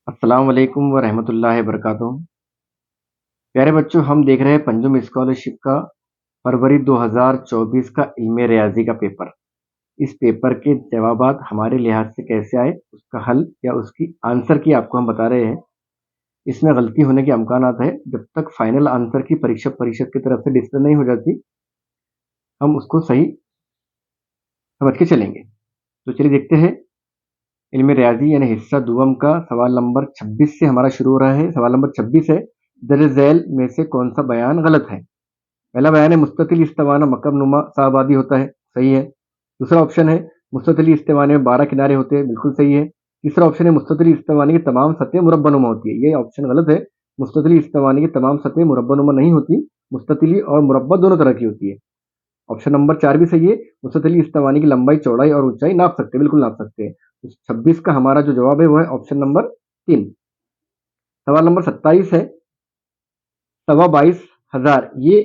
अस्सलाम वालेकुम व रहमतुल्लाहि व बरकातुहू। प्यारे बच्चों, हम देख रहे हैं पंजुम स्कॉलरशिप का फरवरी 2024 का इल्मे रियाजी का पेपर। इस पेपर के जवाबात हमारे लिहाज से कैसे आए, उसका हल या उसकी आंसर की आपको हम बता रहे हैं। इसमें गलती होने के अमकानात है। जब तक फाइनल आंसर की परीक्षा परिषद की तरफ से डिस्प्ले नहीं हो जाती, हम उसको सही समझ के चलेंगे। तो चलिए देखते हैं। इल्मे रियाजी यानी हिस्सा दुवम का सवाल नंबर 26 से हमारा शुरू हो रहा है। सवाल नंबर 26 है, दर्ज झैल में से कौन सा बयान गलत है। पहला बयान है मुस्ततिल इस्तिवाना मकम नुमा शाहबादी होता है, सही है। दूसरा ऑप्शन है मुस्ततिल इस्तिवाने में 12 किनारे होते हैं, बिल्कुल सही है। तीसरा ऑप्शन है मुस्ततिल इस्तिवाने की तमाम सतहें मुरब्बानुमा होती है, ये ऑप्शन गलत है। मुस्ततिल इस्तिवाने की तमाम सतहें मुरब्बानुमा नहीं होती, मुस्ततिली और मुरब्बा दोनों तरह की होती है। ऑप्शन नंबर 4 भी सही है। मुस्ततिल इस्तिवाने की लंबाई, चौड़ाई और ऊंचाई नाप सकते हैं, बिल्कुल नाप सकते हैं। तो 26 का हमारा जो जवाब है वो है ऑप्शन नंबर 3। सवाल नंबर 27 है, 22,000 ये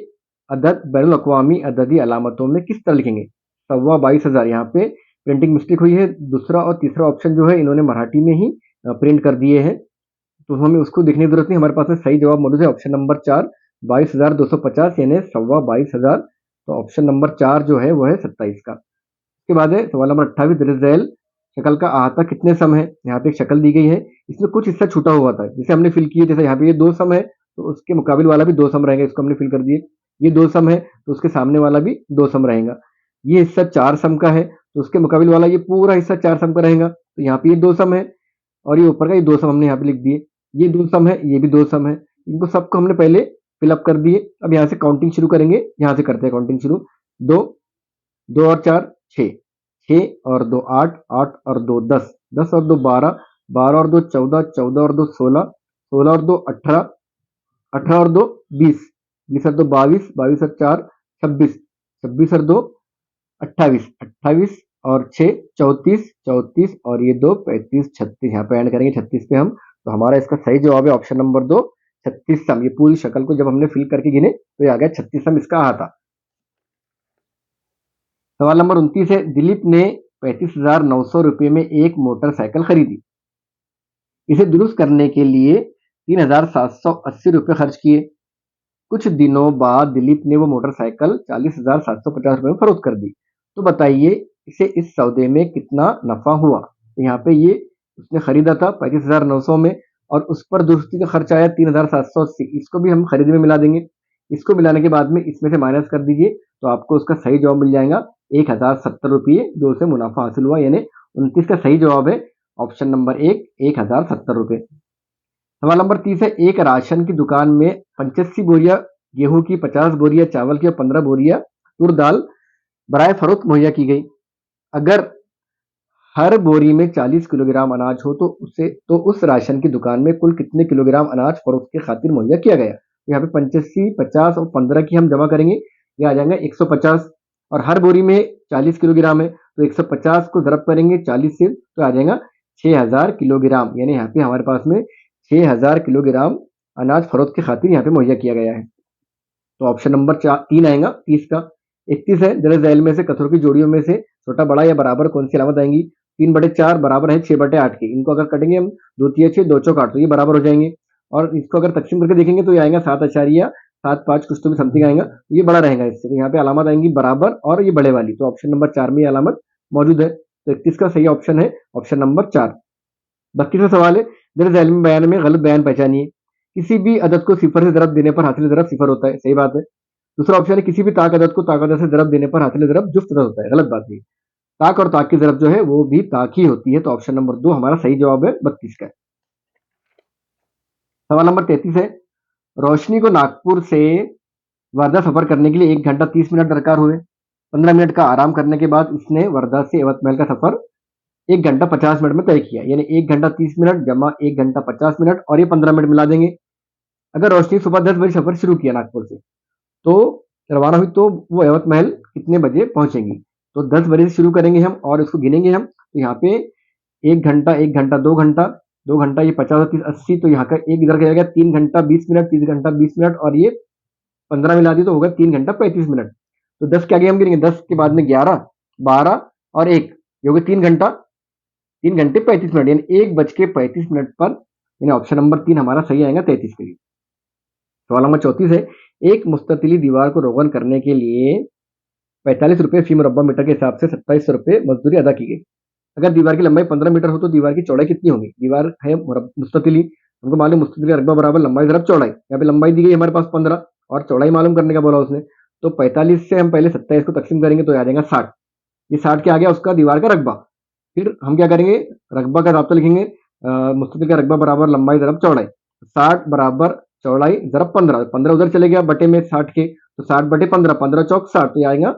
अदद बैनुल अक़वामी अददी अलामतों में किस तरह लिखेंगे। 22,000 यहाँ पे प्रिंटिंग मिस्टेक हुई है। दूसरा और तीसरा ऑप्शन जो है इन्होंने मराठी में ही प्रिंट कर दिए हैं, तो हमें उसको देखने की जरूरत नहीं। हमारे पास में सही जवाब मौजूद है ऑप्शन नंबर 4, 22,250 यानी 22,000। तो ऑप्शन नंबर 4 जो है वो है 27 का। उसके बाद है सवाल नंबर 28, दरअसल शक्ल का अहाता कितने सम है। यहाँ पे एक शक्ल दी गई है, इसमें कुछ हिस्सा छूटा हुआ था जिसे हमने फिल किया। जैसे यहाँ पे ये 2 सम है तो उसके मुकाबिल वाला भी 2 सम रहेगा, इसको हमने फिल कर दिए। ये 2 सम है तो उसके सामने वाला भी 2 सम रहेगा। ये हिस्सा 4 सम का है तो उसके मुकाबिल वाला ये पूरा हिस्सा 4 सम का रहेगा। तो यहाँ पे ये 2 सम है और ये ऊपर का ये 2 सम हमने यहाँ पे लिख दिए। ये 2 सम है, ये भी 2 सम है, इनको सबको हमने पहले फिलअप कर दिए। अब यहाँ से काउंटिंग शुरू करेंगे, यहाँ से करते हैं काउंटिंग शुरू। 2, 2 और 4 6, 6 और 2 8, 8 और 2 10, 10 और 2 12, 12 और 2 14, 14 और 2 16, 16 और 2 18, 18 और 2 20, 20 और 2 22, 22 और 4 26, 26 और 2 28, 28 और 6 34, 34 और ये 2 35, 36। यहाँ पे एंड करेंगे 36 पे हम। तो हमारा इसका सही जवाब है ऑप्शन नंबर 2, 36 सम। ये पूरी शक्ल को जब हमने फिल करके गिने तो ये आ गया 36 सम, इसका आ था। सवाल नंबर 29 है, दिलीप ने 35,900 रुपये में एक मोटरसाइकिल खरीदी। इसे दुरुस्त करने के लिए 3,780 रुपये खर्च किए। कुछ दिनों बाद दिलीप ने वो मोटरसाइकिल 40,750 रुपये में फरोख्त कर दी। तो बताइए इसे इस सौदे में कितना नफा हुआ। तो यहाँ पे ये उसने खरीदा था 35,900 में और उस पर दुरुस्ती का खर्च आया 3,780। इसको भी हम खरीदे में मिला देंगे। इसको मिलाने के बाद में इसमें से माइनस कर दीजिए तो आपको उसका सही जवाब मिल जाएगा 1,070 रुपये, जो उसे मुनाफा हासिल हुआ। यानी 29 का सही जवाब है ऑप्शन नंबर 1, 1,070 रुपये। सवाल नंबर 30 है, एक राशन की दुकान में 85 बोरियां गेहूं की, 50 बोरियां चावल की और 15 बोरियां तूर दाल बराए फरोख्त मुहैया की गई। अगर हर बोरी में 40 किलोग्राम अनाज हो तो उस राशन की दुकान में कुल कितने किलोग्राम अनाज फरोख्त की खातिर मुहैया किया गया। यहाँ पे 85, 50 और 15 की हम जमा करेंगे, ये आ जाएगा 150। और हर बोरी में 40 किलोग्राम है तो 150 को ज़रब करेंगे 40 से तो आ जाएगा 6,000 किलोग्राम। यानी यहाँ पे हमारे पास में 6,000 किलोग्राम अनाज फरोख्त की खातिर यहाँ पे मुहैया किया गया है। तो ऑप्शन नंबर 3 आएगा 30 का। 31 है, जरा झैल में से कथरों की जोड़ियों में से छोटा बड़ा या बराबर कौन सी अलामत आएंगी। 3/4 बराबर है 6/8 के। इनको अगर कटेंगे हम 2 तिया 6, 2 चौक 8, तो ये बराबर हो जाएंगे। और इसको अगर तकसीम करके देखेंगे तो ये आएगा 7.75 कुछ तो भी समथिंग आएगा, तो ये बड़ा रहेगा इससे। तो यहाँ पे अलामत आएंगी बराबर और ये बड़े वाली। तो ऑप्शन नंबर 4 में ये अलामत मौजूद है। तो 31 का सही ऑप्शन है ऑप्शन नंबर 4। 32वां सवाल है, दर्ज झैल में बयान में गलत बयान पहचानिए। किसी भी अदद को सिफर से ज़रब देने पर हासिल ज़रब सिफर होता है, सही बात है। दूसरा ऑप्शन है, किसी भी ताक अदद को ताक अदद से ज़रब देने पर हासिल ज़रब जुफ्त अदद होता है, गलत बात है। ताक और ताक की ज़रब जो है वो भी ताक ही होती है। तो ऑप्शन नंबर 2 हमारा सही जवाब है 32 का। सवाल नंबर 33 है, रोशनी को नागपुर से वर्धा सफर करने के लिए 1 घंटा 30 मिनट दरकार हुए। 15 मिनट का आराम करने के बाद इसने वर्धा से एवत महल का सफर 1 घंटा 50 मिनट में तय किया। यानी 1 घंटा 30 मिनट जमा 1 घंटा 50 मिनट और ये 15 मिनट मिला देंगे। अगर रोशनी सुबह 10 बजे सफर शुरू किया नागपुर से तो रवाना हुई तो वो एवत महल कितने बजे पहुंचेंगी। तो 10 बजे से शुरू करेंगे हम और इसको गिनेंगे हम। तो यहाँ पे 1 घंटा 1 घंटा 2 घंटा 2 घंटा, ये 50 30 80, तो यहाँ का एक इधर का जाएगा 3 घंटा 20 मिनट, 3 घंटा 20 मिनट और ये 15 मिला दी तो होगा 3 घंटा 35 मिनट। तो 10 के आगे हम गिनेंगे, 10 के बाद में 11 12 और 1, ये हो गया 3 घंटा 3 घंटे 35 मिनट। यानी 1 बज के 35 मिनट पर यानी ऑप्शन नंबर 3 हमारा सही आएगा 33 के लिए। सवाल नंबर 34 है, एक मुस्ततिली दीवार को रोगन करने के लिए 45 रुपये फी मुरब्बा मीटर के हिसाब से 2700 रुपये मजदूरी अदा की गई। अगर दीवार की लंबाई 15 मीटर हो तो दीवार की चौड़ाई कितनी होगी? दीवार है मुस्ततिली, हमको मालूम मुस्ततिली का रकबा बराबर लंबाई ज़रब चौड़ाई। यहाँ पे लंबाई दी गई हमारे पास 15 और चौड़ाई मालूम करने का बोला उसने। तो 45 से हम पहले 27 को तकसीम करेंगे तो आ जाएगा 60। ये 60 क्या आ गया? उसका दीवार का रकबा। फिर हम क्या करेंगे? रकबा का राब्ता लिखेंगे, मुस्ततिल का रकबा बराबर लंबाई ज़रब चौड़ाई। 60 बराबर चौड़ाई ज़रब 15, 15 उधर चले गया बटे में 60 के, तो 60 बटे 15, 15 चौक 60, तो ये आएगा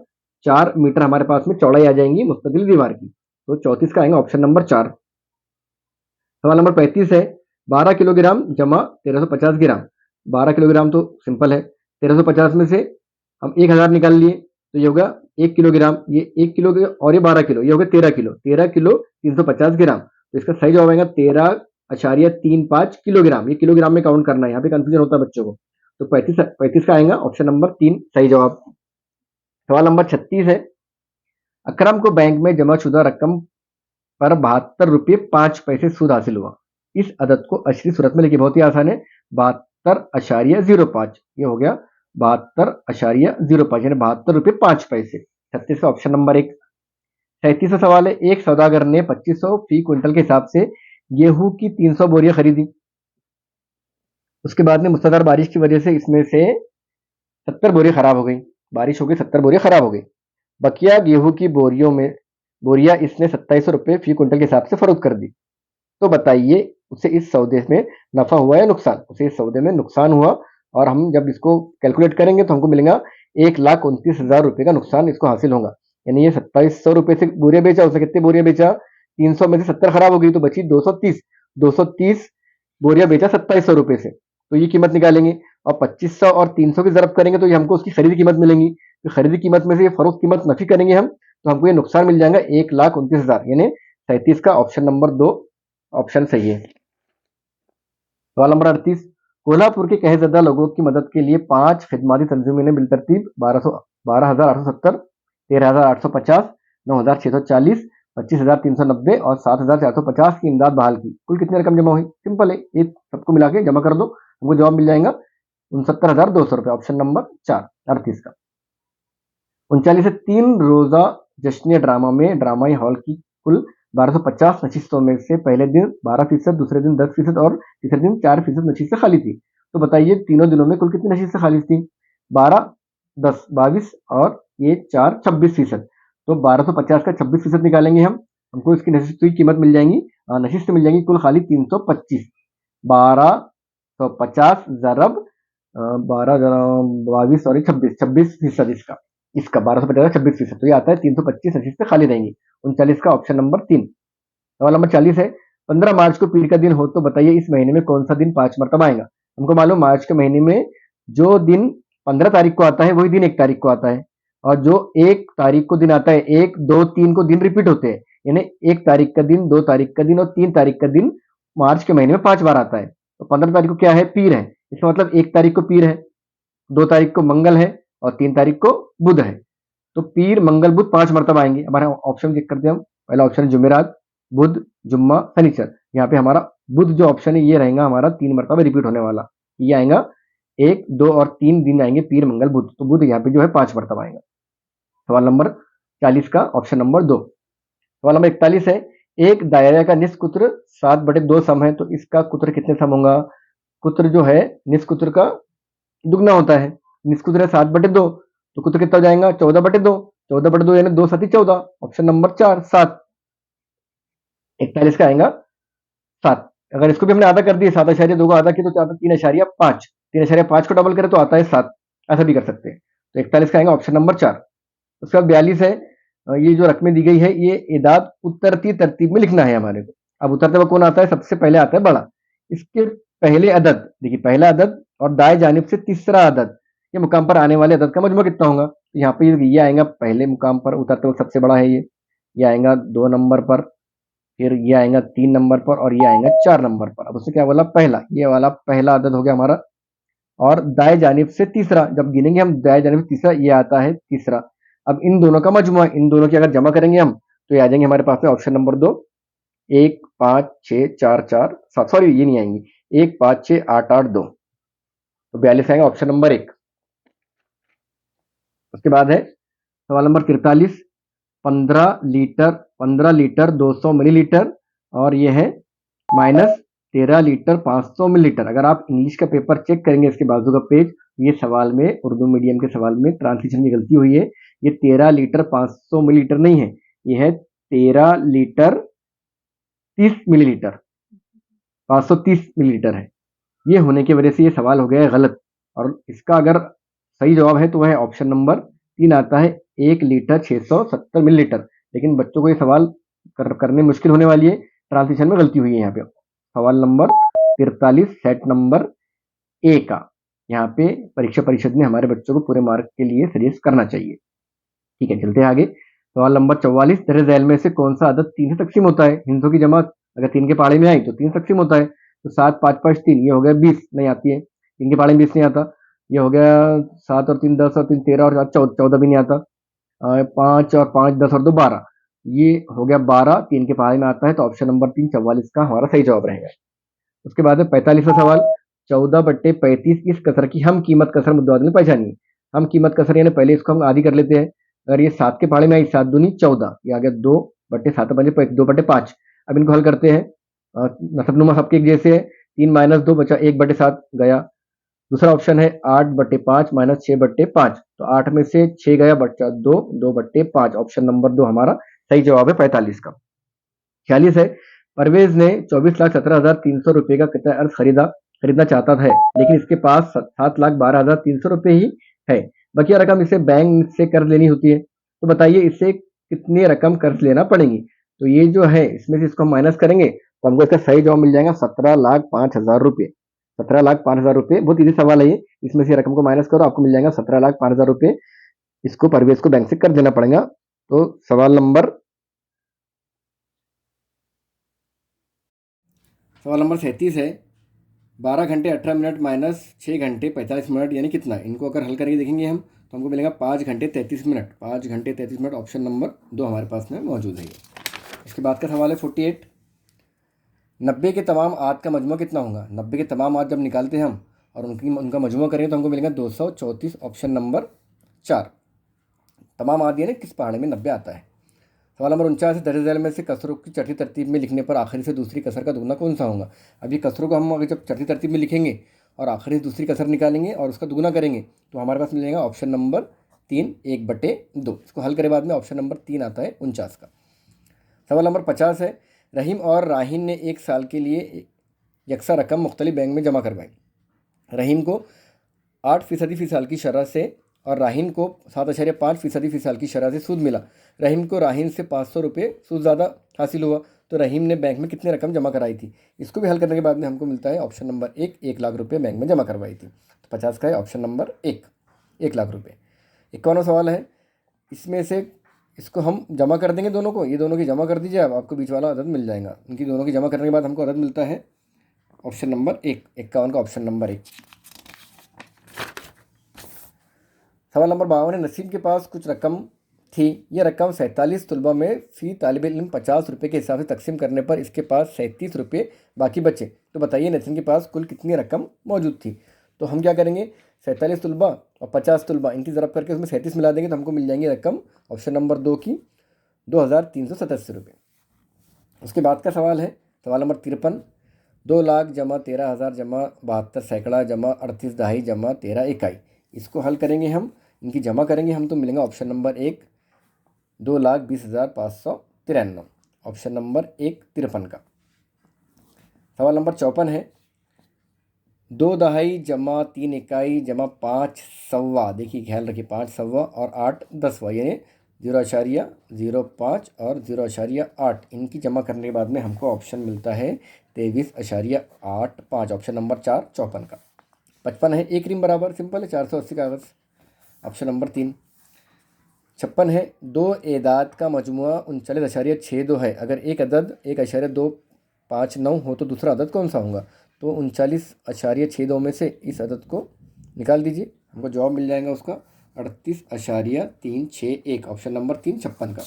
4 मीटर हमारे पास में चौड़ाई आ जाएंगी मुस्ततिल दीवार की। तो 34 का आएगा ऑप्शन नंबर 4। सवाल नंबर 35 है, 12 किलोग्राम जमा 1350 ग्राम। 12 किलोग्राम तो सिंपल है, 1350 में से हम 1000 निकाल लिए तो ये होगा 1 किलोग्राम, ये 1 किलो और ये 12 किलो, ये हो गया 13 किलो। 13 किलो 350 ग्राम, तो इसका सही जवाब आएगा 13.35 किलोग्राम। ये किलोग्राम में काउंट करना है, यहाँ पे कंफ्यूजन होता है बच्चों को। तो 35 का आएगा ऑप्शन नंबर 3 सही जवाब। सवाल नंबर 36 है, अकरम को बैंक में जमाशुदा रकम पर 72 रुपये 5 पैसे सूद हासिल हुआ। इस अदद को अशरी सूरत में लिखिए, बहुत ही आसान है, 72.05, ये हो गया 72.05 यानी 72 रुपये 5 पैसे। 36 का ऑप्शन नंबर 1। 37वां सवाल है, एक सौदागर ने 2500 फी क्विंटल के हिसाब से गेहूं की 300 बोरियां खरीदी। उसके बाद में मुसलधार बारिश की वजह से इसमें से 70 बोरियां खराब हो गई। बारिश हो गई, 70 बोरियां खराब हो गई। बकिया गेहूं की बोरियां इसने 2700 रुपये फी क्विंटल के हिसाब से फरोख्त कर दी। तो बताइए उसे इस सौदे में नफा हुआ या नुकसान? उसे इस सौदे में नुकसान हुआ, और हम जब इसको कैलकुलेट करेंगे तो हमको मिलेगा 1,29,000 रुपये का नुकसान इसको हासिल होगा। यानी ये 2700 रुपये से बोरियां बेचा, उसने कितने बोरियां बेचा? 300 में से 70 खराब हो गई तो बची 230। 230 बोरियां बेचा 2700 रुपये से, तो ये कीमत निकालेंगे। और 2500 और 300 की जरब करेंगे तो ये हमको उसकी खरीदी कीमत मिलेंगी। तो खरीदी कीमत में से ये फरोख्त कीमत नफी करेंगे हम, तो हमको ये नुकसान मिल जाएगा 1,29,000, यानी 37 का ऑप्शन नंबर 2 ऑप्शन सही है। सवाल नंबर 38, कोल्हापुर के कहेजदा लोगों की मदद के लिए 5 खिदमाती तंजीमों ने बिलतरतीब 12,870, 13,850, 9,640, 25,390 और 7,450 की इमदाद बहाल की। कुल कितनी रकम जमा हुई? सिंपल है, ये सबको मिला के जमा कर दो, हमको जवाब मिल जाएगा 69,200 रुपये, ऑप्शन नंबर 4 38 का। 39 है, 3 रोजा जश्न ड्रामा में ड्रामाई हॉल की कुल 1250 नशिस्तों में से पहले दिन 12%, दूसरे दिन 10% और तीसरे दिन 4% नशिस्तें खाली थी। तो बताइए तीनों दिनों में कुल कितनी नशिस्तें खाली थी? 12, 10, 22 और ये 4 26%। तो 1250 का 26% निकालेंगे हम, हमको इसकी नशिस्तों की कीमत मिल जाएंगी, नशिस्त मिल जाएंगी कुल खाली 325। 1250 ज़रब 12 22 और 26% इसका 1250 26%, तो ये आता है 325 नशिस्तें खाली रहेंगी। 39 का ऑप्शन नंबर 3। सवाल नंबर 40 है, 15 मार्च को पीर का दिन हो तो बताइए इस महीने में कौन सा दिन 5 मरतबा आएगा? हमको मालूम मार्च के महीने में जो दिन 15 तारीख को आता है वही दिन 1 तारीख को आता है, और जो 1 तारीख को दिन आता है 1, 2, 3 को दिन रिपीट होते हैं, यानी 1 तारीख का दिन, 2 तारीख का दिन और 3 तारीख का दिन मार्च के महीने में 5 बार आता है। तो 15 तारीख को क्या है? पीर है, इसका मतलब 1 तारीख को पीर है, 2 तारीख को मंगल है और 3 तारीख को बुध है। तो पीर मंगल बुध 5 मरतबा आएंगे। हमारा ऑप्शन चेक करते हैं हम, पहला ऑप्शन जुमेरात, बुध, जुम्मा, शनिचर। यहाँ पे हमारा बुध जो ऑप्शन है ये रहेगा हमारा 3 मरतबा रिपीट होने वाला, ये आएगा 1, 2 और 3 दिन आएंगे पीर मंगल बुध, तो बुध यहाँ पे जो है 5 मरतबा आएगा। सवाल नंबर 40 का ऑप्शन नंबर 2। सवाल नंबर 41 है, एक दायरे का निस्फ कुत्र 7/2 सम है तो इसका कुत्र कितने सम होगा? कुत्र जो है निस्फ कुत्र का दुगना होता है, निस्फ कुत्र है 7/2, तो कुत्र कितना हो जाएगा? 14/2, 14/2 यानी 2 7 14, ऑप्शन नंबर 4 7। 41 का आएगा 7। अगर इसको भी हमने आधा कर दिया, 7.2 को आधा किया तो आता 3.5, 3.5 को डबल करें तो आता है 7, ऐसा भी कर सकते हैं। तो 41 का आएगा ऑप्शन नंबर 4। उसके बाद 42 है, ये जो रकमें दी गई है ये एदाद उतरती तरतीब में लिखना है हमारे को। अब उतरते हुए कौन आता है? सबसे पहले आता है बड़ा, इसके पहले अदद, देखिए पहला अदद और दाएं जानिब से तीसरा अदद, ये मुकाम पर आने वाले अदद का मजमू कितना होगा? तो यहाँ पे ये आएगा पहले मुकाम पर, उतरते वक्त सबसे बड़ा है ये आएगा 2 नंबर पर, फिर ये आएगा 3 नंबर पर और ये आएगा 4 नंबर पर। अब उससे क्या बोला? पहला, ये वाला पहला अदद हो गया हमारा, और दाएं जानिब से तीसरा, जब गिनेंगे हम दाएं जानिब से तीसरा, ये आता है तीसरा। अब इन दोनों का मजमुआ, इन दोनों की अगर जमा करेंगे हम तो ये आ जाएंगे हमारे पास में ऑप्शन नंबर 2, 1, 5, 6, 4, 4, 7, सॉरी ये नहीं आएंगी, 1568882, तो 42 आएगा ऑप्शन नंबर 1। उसके बाद है सवाल नंबर 43, 15 लीटर 200 मिलीलीटर और ये है माइनस 13 लीटर 500 मिलीलीटर। अगर आप इंग्लिश का पेपर चेक करेंगे इसके बाजू का पेज, ये सवाल में उर्दू मीडियम के सवाल में ट्रांसलेशन की गलती हुई है। ये 13 लीटर 500 मिलीलीटर नहीं है, ये है 13 लीटर 30 मिलीलीटर, 530 मिलीलीटर है। ये होने की वजह से ये सवाल हो गया है गलत, और इसका अगर सही जवाब है तो वह ऑप्शन नंबर 3 आता है, 1 लीटर 670 मिलीलीटर। लेकिन बच्चों को ये सवाल करने मुश्किल होने वाली है, ट्रांसलेशन में गलती हुई है यहाँ पे। सवाल नंबर 43 सेट नंबर ए का यहाँ पे परीक्षा परिषद ने हमारे बच्चों को पूरे मार्क के लिए सजेस्ट करना चाहिए। ठीक है, चलते हैं आगे। सवाल नंबर 44, तेरे जैल में से कौन सा अदद 3 से तकसीम होता है? हिंसों की जमात अगर 3 के पाड़े में आई तो 3 से तकसीम होता है। तो 7 5 5 3, ये हो गया 20, नहीं आती है, 3 के पाड़े में 20 नहीं आता। ये हो गया 7 और 3 10 और 3 13 और 7 14 भी नहीं आता। 5 और 5 10 और 2 12, ये हो गया 12, 3 के पाड़े में आता है, तो ऑप्शन नंबर 3 44 का हमारा सही जवाब रहेगा। उसके बाद है 45वां सवाल, 14/35 इस कसर की हम कीमत कसर मुद्दे में पहचानिए। हम कीमत कसर यानी पहले इसको हम आधी कर लेते हैं। अगर ये 7 के पहाड़े में आई, 7 दूनी 14, ये आ गया 2/7 5 2/5। अब इनको हल करते हैं, नसबनुमा सबके एक जैसे है। 3 - 2 बचा 1/7 गया। दूसरा ऑप्शन है 8/5 - 6/5, तो 8 में से 6 गया, बचा 2, 2/5। ऑप्शन नंबर 2 हमारा सही जवाब है 45 का। 46 है, परवेज ने 24,17,300 रुपए का कितना अर्ज खरीदना चाहता है, लेकिन इसके पास 7,12,300 रुपए ही है। बकिया रकम इसे बैंक से कर्ज लेनी होती है, तो बताइए इसे कितनी रकम कर्ज लेना पड़ेगी? तो ये जो है इसमें से इसको हम माइनस करेंगे तो हमको इसका सही जवाब मिल जाएगा 17,05,000 रुपये। 17,05,000 रुपये, बहुत इजी सवाल है ये। इसमें से रकम को माइनस करो, आपको मिल जाएगा 17,05,000 रुपये। इसको परवेज को बैंक से कर्ज लेना पड़ेगा। तो सवाल नंबर 37 है, 12 घंटे 18 मिनट माइनस 6 घंटे 45 मिनट यानी कितना? इनको अगर हल करके देखेंगे हम तो हमको मिलेगा 5 घंटे 33 मिनट। 5 घंटे 33 मिनट ऑप्शन नंबर 2 हमारे पास में मौजूद है। इसके बाद का सवाल है 48, 90 के तमाम आद का मजमू कितना होगा? 90 के तमाम आद जब निकालते हैं हम और उनका मजमू करेंगे तो हमको मिलेगा 234, ऑप्शन नंबर 4। तमाम आद यानी किस पहाड़े में 90 आता है। सवाल नंबर 49 है, दर्ज झैल में से कसरों की चौथी तरतीब में लिखने पर आखिरी से दूसरी कसर का दुगना कौन सा होगा? अभी कसरों को हम अगर जब चौथी तरतीब में लिखेंगे और आखिरी से दूसरी कसर निकालेंगे और उसका दुगना करेंगे तो हमारे पास मिल जाएगा ऑप्शन नंबर 3, 1/2। इसको हल करे बाद में ऑप्शन नंबर 3 आता है 49 का। सवाल नंबर 50 है, रहीम और राहीन ने 1 साल के लिए यकसा रकम मुख्तलिफ बैंक में जमा करवाई। रहीम को 8% फी साल की शरह से और राहीन को 7.5% फी साल की शरह से सूद मिला। रहीम को राहीन से 500 रुपये सूद ज़्यादा हासिल हुआ, तो रहीम ने बैंक में कितनी रकम जमा कराई थी? इसको भी हल करने के बाद में हमको मिलता है ऑप्शन नंबर 1 लाख रुपये बैंक में जमा करवाई थी। तो 50 का है ऑप्शन नंबर 1 लाख रुपये। 51वां सवाल है, इसमें से इसको हम जमा कर देंगे दोनों को, ये दोनों की जमा कर दीजिए, अब आपको बीच वाला अदद मिल जाएगा। इनकी दोनों की जमा करने के बाद हमको अदद मिलता है ऑप्शन नंबर 1, 51 का ऑप्शन नंबर 1। सवाल नंबर 52 है, नसीम के पास कुछ रकम थी, यह रकम 47 तलबा में फ़ी तालिब इल्म 50 रुपये के हिसाब से तकसीम करने पर इसके पास 37 रुपये बाकी बचे। तो बताइए नसीम के पास कुल कितनी रकम मौजूद थी? तो हम क्या करेंगे, 47 तलबा और 50 तलबा इनकी ज़रब करके उसमें 37 मिला देंगे तो हमको मिल जाएंगी रकम ऑप्शन नंबर 2 की 2,387 रुपये। उसके बाद का सवाल है सवाल नंबर 53, 2 लाख जमा 13,000 जमा 72 सैकड़ा जमा 38 दहाई जमा 13 इकाई। इसको हल करेंगे हम, इनकी जमा करेंगे हम तो मिलेगा ऑप्शन नंबर 1, 2,20,593, ऑप्शन नंबर 1 53 का। सवाल नंबर 54 है, 2 दहाई जमा 3 इकाई जमा 5 सवा, देखिए ख्याल रखिए 5 सवा और 8 दसवा यानी 0.05 और 0.8, इनकी जमा करने के बाद में हमको ऑप्शन मिलता है 23.85, ऑप्शन नंबर 4 54 का। 55 है, 1 रिम बराबर सिंपल है 480 कागज़, ऑप्शन नंबर 3। 56 है, 2 एदाद का मजमुआ 39.62 है, अगर एक अदद 1.259 हो तो दूसरा अदद कौन सा होगा? तो 39.62 में से इस अदद को निकाल दीजिए, हमको जवाब मिल जाएगा उसका 38.361, ऑप्शन नंबर 3 56 का।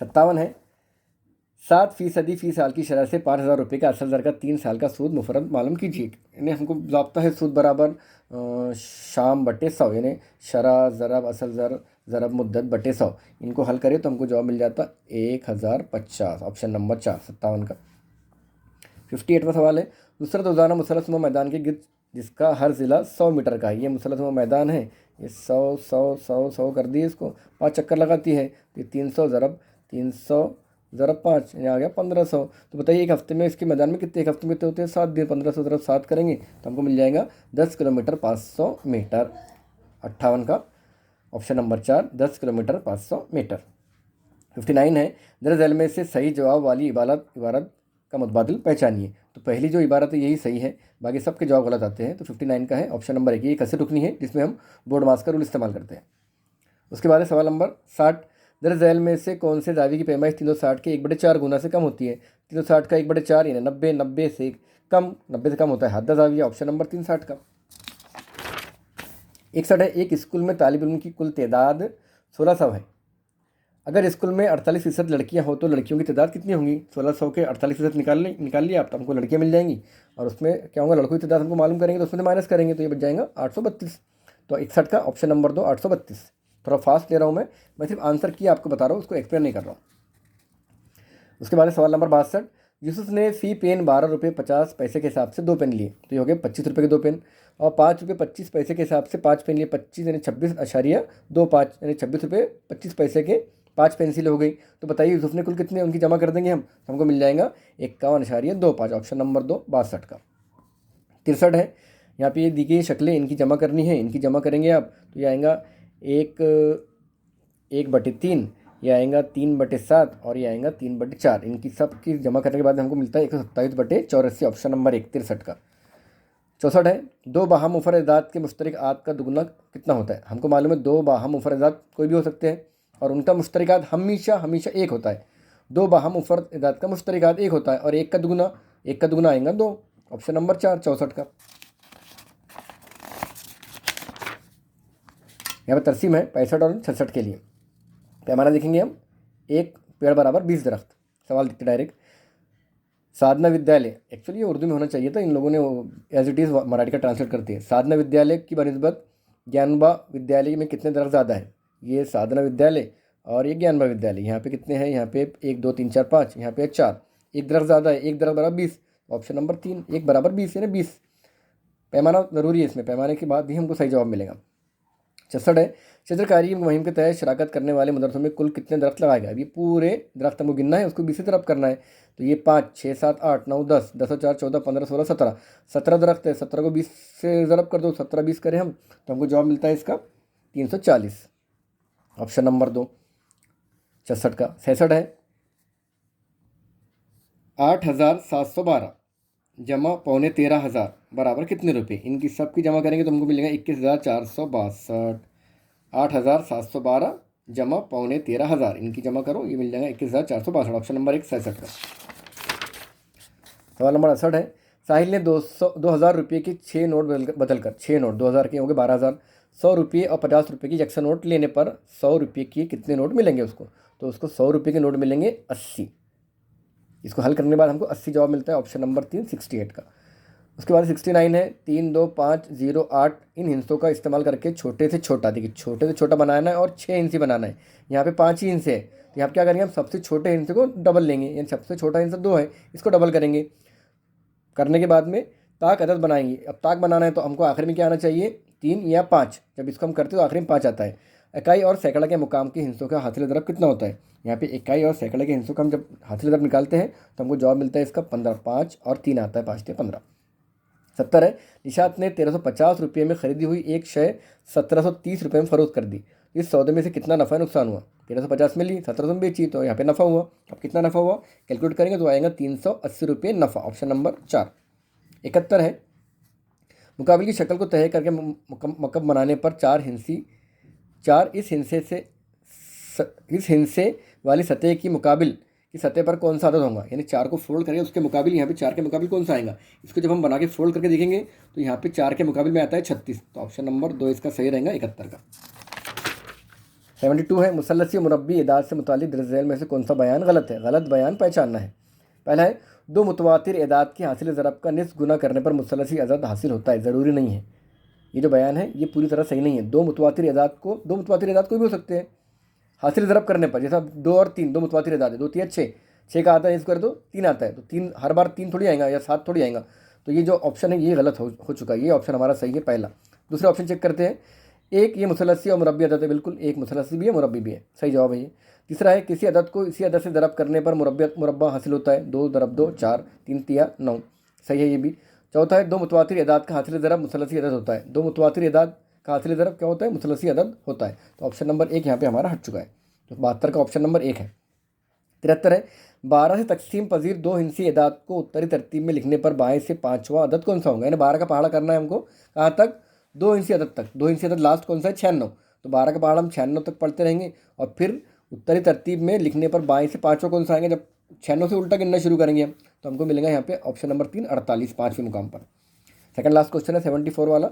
57 है, 7% फी साल की शरह से 5,000 रुपये का असल दर का 3 साल का सूद मुफर्रद मालूम कीजिए। यानी हमको ज़ाब्ता है सूद बराबर शाम बटे 100, यानी शरह ज़रब असल दर ज़रब मुद्दत बटे 100। इनको हल करें तो हमको जवाब मिल जाता 1050, ऑप्शन नंबर 4, 57 का। 58वां सवाल है, नुसरत रोज़ाना मुसलसनुमा मैदान के गिर्द जिसका हर ज़िला 100 मीटर का है। ये मुसलसनुमा मैदान है, ये 100 कर दिए, इसको 5 चक्कर लगाती है, तो ये 300 ज़रब 5 यानी आ गया 1500। तो बताइए एक हफ्ते में इसके मैदान में कितने, एक हफ्ते में कितने होते हैं, 7 दिन, 1500 ज़रब 7 करेंगे तो हमको मिल जाएगा 10 किलोमीटर 500 मीटर। 58 का ऑप्शन नंबर 4, 10 किलोमीटर 500 मीटर। 59 है, दर झेल में से सही जवाब वाली इबारत का मुतबादिल पहचानिए। तो पहली जो इबारत है यही सही है, बाकी सबके जवाब गलत आते हैं। तो 59 का है ऑप्शन नंबर 1, ये कसर रुकनी है जिसमें हम बोर्ड मास का रूल इस्तेमाल करते हैं। उसके बाद है सवाल नंबर 60, दर झेल में से कौन से दावे की पैमाइश 360 के 1/4 गुना से कम होती है। 360 का 1/4 यानी 90 से कम होता है हद्दा जाविया, ऑप्शन नंबर 3 60 का। 61 है, एक स्कूल में तालिब इल्म की कुल तादाद 1600 है। अगर स्कूल में 48% लड़कियां हो तो लड़कियों की तादाद कितनी होंगी। 1600 के 48% निकाल लिया आप, तो हमको लड़कियां मिल जाएंगी, और उसमें क्या होगा, लड़कों की तादाद हमको मालूम करेंगे तो उसमें से माइनस करेंगे तो ये बच जाएगा 832। तो 61 का ऑप्शन नंबर 2, 832। थोड़ा फास्ट ले रहा हूँ मैं सिर्फ आंसर किया आपको बता रहा हूँ, उसको एक्सप्लेन नहीं कर रहा हूँ। उसके बाद सवाल नंबर 62, यूसुफ ने फ़ी पेन 12 रुपये 50 पैसे के हिसाब से 2 पेन लिए, तो ये हो गए 25 रुपये के 2 पेन, और 5 रुपये 25 पैसे के हिसाब से 5 पेन लिए, 25 यानी 26.25 यानी 26 रुपये 25 पैसे के 5 पेंसिल हो गई। तो बताइए यूसुफ ने कुल कितने, उनकी जमा कर देंगे हम, तो हमको मिल जाएगा 51.25, ऑप्शन नंबर 2, 62 का। 63 है, यहाँ पे ये दी गई शक्लें, इनकी जमा करनी है, इनकी जमा करेंगे आप तो ये आएगा 1/3, ये आएगा 3/7, और ये आएगा 3/4। इनकी सब की जमा करने के बाद हमको मिलता है 127/84, ऑप्शन नंबर 1, 63 का। 64 है, दो बाहम मुफरदात के मुश्तरक आद का दुगना कितना होता है। हमको मालूम है दो बाहम मुफरदात कोई भी हो सकते हैं और उनका मुश्तरकात हमेशा एक होता है। दो बाहम मुफरदात का मुश्तरकात 1 होता है और एक का दुगना आएगा 2, ऑप्शन नंबर 4, 64 का। यहाँ पर तरसीम है 65 और 66 के लिए। पैमाना देखेंगे हम, 1 पेड़ बराबर 20 दरख्त। सवाल दिखते डायरेक्ट, साधना विद्यालय, एक्चुअली ये उर्दू में होना चाहिए था, इन लोगों ने एज इट इज़ मराठी का ट्रांसलेट करती है। साधना विद्यालय की बनिस्बत ज्ञानबा विद्यालय में कितने दरख्त ज़्यादा है। ये साधना विद्यालय और ये ज्ञानबा विद्यालय, यहाँ पे कितने हैं, यहाँ पे 1 2 3 4 5, यहाँ पे 4, एक दरख्त ज़्यादा है, एक दरख्त बराबर 20, ऑप्शन नंबर 3, 1 बराबर 20 यानी 20। पैमाना ज़रूरी है, इसमें पैमाने के बाद भी हमको सही जवाब मिलेगा। 66 है, चित्रकारी मुहिम के तहत शराकत करने वाले मदरसों में कुल कितने दरख्त लगाए गए। अभी पूरे दरख्त हमको गिनना है, उसको 20 से ज़रब करना है, तो ये 5 6 7 8 9 10 10 और 4 14 15 16 17, 17 दरख्त है, 17 को 20 से ज़रब कर दो, 17 20 करें हम तो हमको जवाब मिलता है इसका 340, ऑप्शन नंबर 2, 66 का। 66 है, 8,712 जमा 13,500 बराबर कितने रुपये। इनकी सबकी जमा करेंगे तो हमको मिलेगा 21,462। 8,712 जमा 13,500, इनकी जमा करो, ये मिल जाएगा 21,462, ऑप्शन नंबर 1, 67 का। सवाल नंबर 68 है, साहिल ने 2,000 रुपये के 6 नोट बदलकर 6 नोट 2,000 के होंगे 12,000, 100 रुपये और 50 रुपये की यकसा नोट लेने पर 100 रुपये के कितने नोट मिलेंगे उसको। तो उसको 100 रुपये के नोट मिलेंगे 80। इसको हल करने के बाद हमको 80 जवाब मिलता है, ऑप्शन नंबर 3, 68 का। उसके बाद 69 है, 3 2 5 0 8 इन हिंसों का इस्तेमाल करके छोटे से छोटा, देखिए छोटे से छोटा बनाना है और 6 हिंसे बनाना है। यहाँ पे 5 ही हिंसे है, तो यहाँ पे क्या करेंगे, हम सबसे छोटे हिंसे को डबल लेंगे, यानी सबसे छोटा हिंसा 2 है, इसको डबल करेंगे। करने के बाद में ताक अदद बनाएंगे। अब ताक बनाना है तो हमको आखिर में क्या आना चाहिए, 3 या 5। जब इसको हम करते हैं तो आखिर में 5 आता है। इकाई और सैकड़ा के मुकाम के हिंसों का हासिल ज़रब कितना होता है। यहाँ पे इकाई और सैकड़ा के हिंसों का हम जब हासिल ज़रब निकालते हैं तो हमको जवाब मिलता है इसका 15, 5 और 3 आता है, 5 से 15। 70 है, निशात ने 1350 रुपये में खरीदी हुई एक शय 1730 रुपये में फ़रोख्त कर दी। इस सौदे में से कितना नफ़ा नुकसान हुआ। 1350 में ली, 1700 में बेची, तो यहाँ पे नफ़ा हुआ। अब कितना नफ़ा हुआ कैलकुलेट करेंगे तो आएगा 380 रुपये नफ़ा, ऑप्शन नंबर 4। 71 है, मुकाबले की शक्ल को तय करके मकब बनाने पर 4 इस हिस्से वाली सतह की मुकाबिल की सतह पर कौन सा अदद होगा। यानी 4 को फोल्ड करेंगे उसके मुकाबिल यहाँ पे 4 के मुकाबिल कौन सा आएगा। इसको जब हम बना के फोल्ड करके देखेंगे तो यहाँ पे 4 के मुकाबिल में आता है 36, तो ऑप्शन नंबर 2 इसका सही रहेगा, 71 का। 72 है, मुसल्लसी मुरब्बी एदाद से मुतालिक दर्ज झैल में से कौन सा बयान गलत है? गलत बयान पहचानना है। पहला है, दो मुतवातिर एदाद की हासिल ज़रब का निस्फ गुना करने पर मुसल्लसी अदद हासिल होता है। ज़रूरी नहीं है, ये जो बयान है ये पूरी तरह सही नहीं है। दो मुतवातिर एदाद कोई भी हो सकते हैं हासिल ज़रब करने पर, जैसा 2 और 3 दो मुतवातिर एदाद है, 2 3 6, 6 का आता है इसको कर दो 3 आता है, तो 3 हर बार 3 थोड़ी आएगा या 7 थोड़ी आएगा। तो ये जो ऑप्शन है ये गलत हो चुका है, ये ऑप्शन हमारा सही है पहला। दूसरा ऑप्शन चेक करते हैं, एक ये मुसल्लसी और मुरब्बी अदद है, बिल्कुल एक मुसल्लसी भी है मुरब्बी भी है, सही जवाब है ये। तीसरा है, किसी अदद को इसी अदद से ज़रब करने पर मुरब्बा हासिल होता है, 2 × 2 4, 3 तिया 9, सही है ये भी। चौथा है, दो मुतवातिर एदाद का हासिल ज़रब मुसल्लसी अदद होता है। दो मुतवातिर एदाद का हासिल ज़रब क्या होता है? मुसल्लसी अदद होता है। तो ऑप्शन नंबर 1 यहाँ पे हमारा हट चुका है, तो 72 का ऑप्शन नंबर 1 है। 73 है, 12 से तकसीम पजीर दो हिंसी एदाद को उत्तरी तरतीब में लिखने पर बाएं से पाँचवा अदद कौन सा होगा? यानी 12 का पहाड़ा करना है हमको, कहाँ तक? 2 हिंसी अदद तक। 2 हिंसी अदद लास्ट कौन सा है? 96। तो 12 का पहाड़ा हम 96 तक पढ़ते रहेंगे और फिर उत्तरी तरतीब में लिखने पर बाएं से पाँचवा कौन सा आएंगे? जब 96 से उल्टा गिनना शुरू करेंगे हम, तो हमको मिलेगा यहाँ पे ऑप्शन नंबर 3 48, पाँचवें मुकाम पर। सेकंड लास्ट क्वेश्चन है 74 वाला।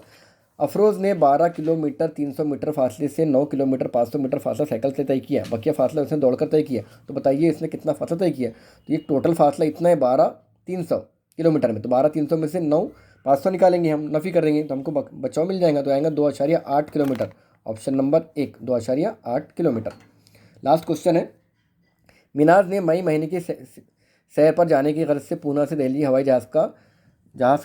अफरोज़ ने 12 किलोमीटर 300 मीटर फासले से 9 किलोमीटर 500 मीटर फासला साइकिल से तय किया, बकिया फासला उसने दौड़कर तय किया। तो बताइए इसने कितना फासला तय किया? तो ये टोटल फासला इतना है 12 300 किलोमीटर में, तो 12 300 में से 9 500 निकालेंगे हम, नफ़ी कर देंगे तो हमको बचाव मिल जाएगा, तो आएगा 2.8 kilometre. Option number 1 2.8 kilometre. Last question है, मिनाज ने मई महीने की सैर पर जाने की गर्ज से पूना से दिल्ली हवाई जहाज़ का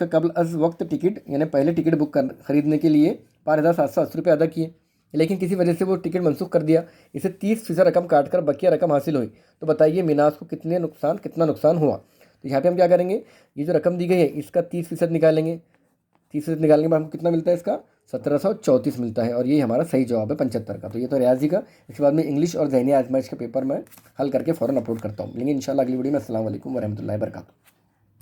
कबल अज़ वक्त टिकट यानी पहले टिकट खरीदने के लिए 5,780 रुपये अदा किए, लेकिन किसी वजह से वो टिकट मनसूख कर दिया। इसे 30% रकम काटकर बकिया रकम हासिल हुई। तो बताइए मिनाज को कितना नुकसान हुआ? तो यहाँ पे हम क्या करेंगे, ये जो रकम दी गई है इसका 30% निकालेंगे। 30% निकालने के बाद हमको कितना मिलता है? इसका 1734 मिलता है, और ये हमारा सही जवाब है 75 का। तो ये तो रियाजी का। इसके बाद में इंग्लिश और ज़हनी आजमाइश का पेपर मैं हल करके फ़ौरन अपलोड करता हूँ। लेकिन इंशाल्लाह अगली वीडियो में। अस्सलाम वालेकुम वरहमतुल्लाहि वबरकातुहू।